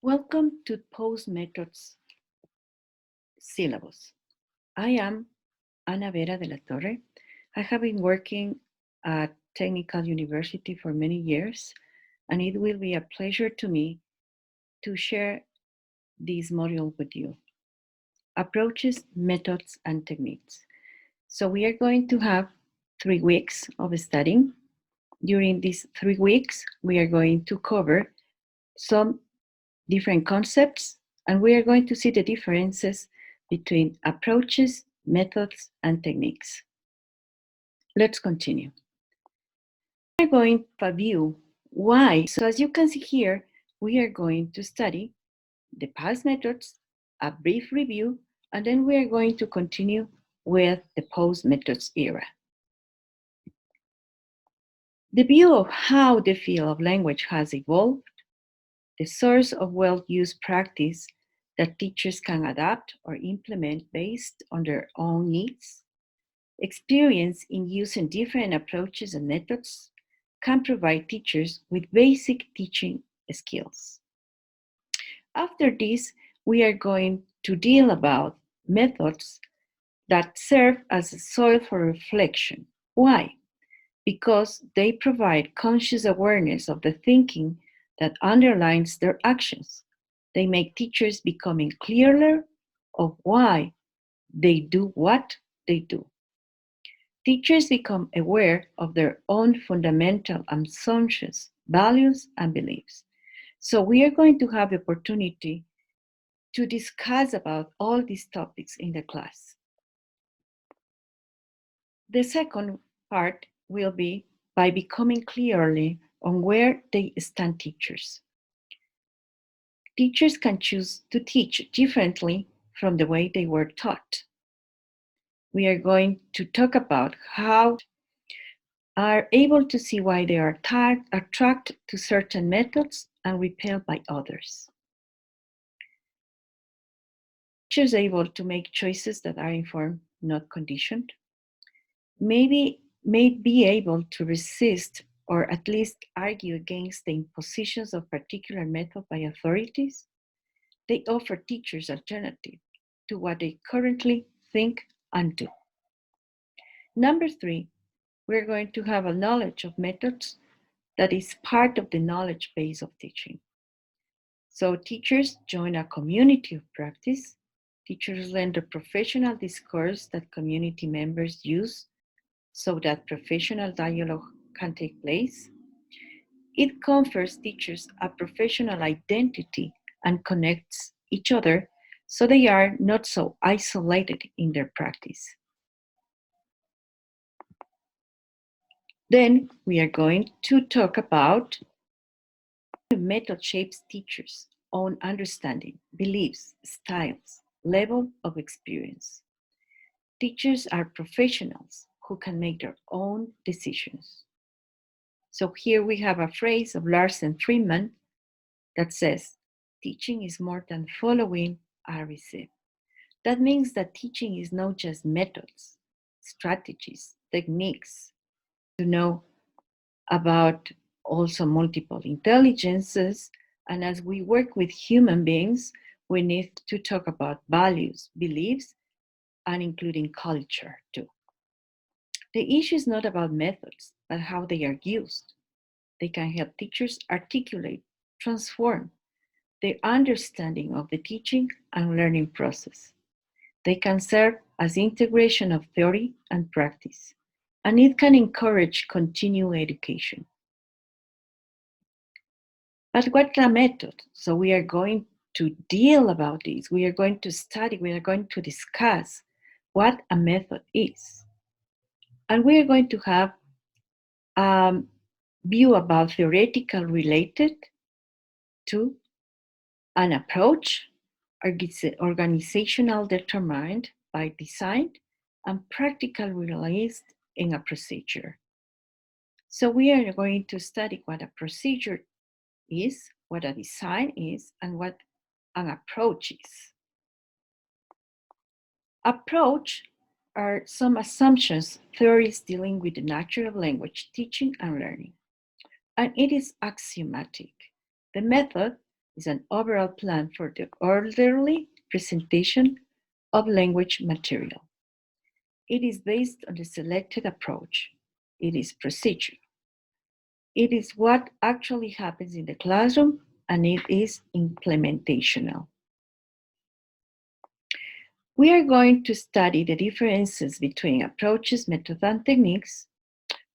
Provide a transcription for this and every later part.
Welcome to PostMethods syllabus. I am Ana Vera de la Torre. I have been working at Technical University for many years, and it will be a pleasure to me to share this module with you. Approaches, methods, and techniques. So we are going to have 3 weeks of studying. During these 3 weeks, we are going to cover some different concepts, and we are going to see the differences between approaches, methods, and techniques. Let's continue. We are going to view why. So as you can see here, we are going to study the past methods, a brief review, and then we are going to continue with the post methods era. The view of how the field of language has evolved, the source of well-used practice that teachers can adapt or implement based on their own needs. Experience in using different approaches and methods can provide teachers with basic teaching skills. After this, we are going to deal about methods that serve as a soil for reflection. Why? Because they provide conscious awareness of the thinking that underlines their actions. They make teachers becoming clearer of why they do what they do. Teachers become aware of their own fundamental assumptions, values, and beliefs. So we are going to have the opportunity to discuss about all these topics in the class. The second part will be by becoming clearly on where they stand teachers. Teachers can choose to teach differently from the way they were taught. We are going to talk about how are able to see why they are attracted to certain methods and repelled by others. Teachers able to make choices that are informed, not conditioned. May be able to resist or at least argue against the impositions of particular method by authorities. They offer teachers alternative to what they currently think and do. Number 3, we're going to have a knowledge of methods that is part of the knowledge base of teaching. So teachers join a community of practice. Teachers learn the professional discourse that community members use so that professional dialogue can take place. It confers teachers a professional identity and connects each other so they are not so isolated in their practice. Then we are going to talk about the method shapes teachers' own understanding, beliefs, styles, level of experience. Teachers are professionals who can make their own decisions. So here we have a phrase of Larsen Freeman that says, teaching is more than following a receipt. That means that teaching is not just methods, strategies, techniques, to know about also multiple intelligences. And as we work with human beings, we need to talk about values, beliefs, and including culture too. The issue is not about methods, but how they are used. They can help teachers articulate, transform their understanding of the teaching and learning process. They can serve as integration of theory and practice, and it can encourage continuing education. But what's a method? So we are going to deal about this. We are going to study, we are going to discuss what a method is. And we are going to have a view about theoretical related to an approach, organizational determined by design, and practical realized in a procedure. So we are going to study what a procedure is, what a design is, and what an approach is. Approach are some assumptions, theories dealing with the nature of language, teaching, and learning. And it is axiomatic. The method is an overall plan for the orderly presentation of language material. It is based on the selected approach. It is procedure. It is what actually happens in the classroom, and it is implementational. We are going to study the differences between approaches, methods, and techniques,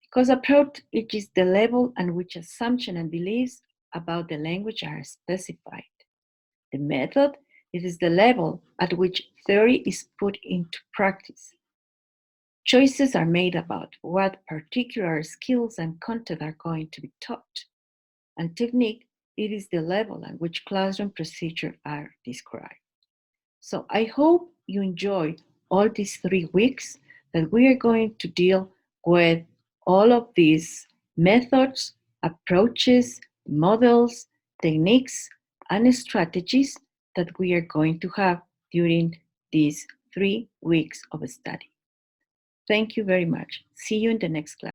because approach is the level at which assumptions and beliefs about the language are specified. The method, it is the level at which theory is put into practice. Choices are made about what particular skills and content are going to be taught. And technique, it is the level at which classroom procedures are described. So I hope you enjoy all these 3 weeks that we are going to deal with all of these methods, approaches, models, techniques, and strategies that we are going to have during these 3 weeks of study. Thank you very much. See you in the next class.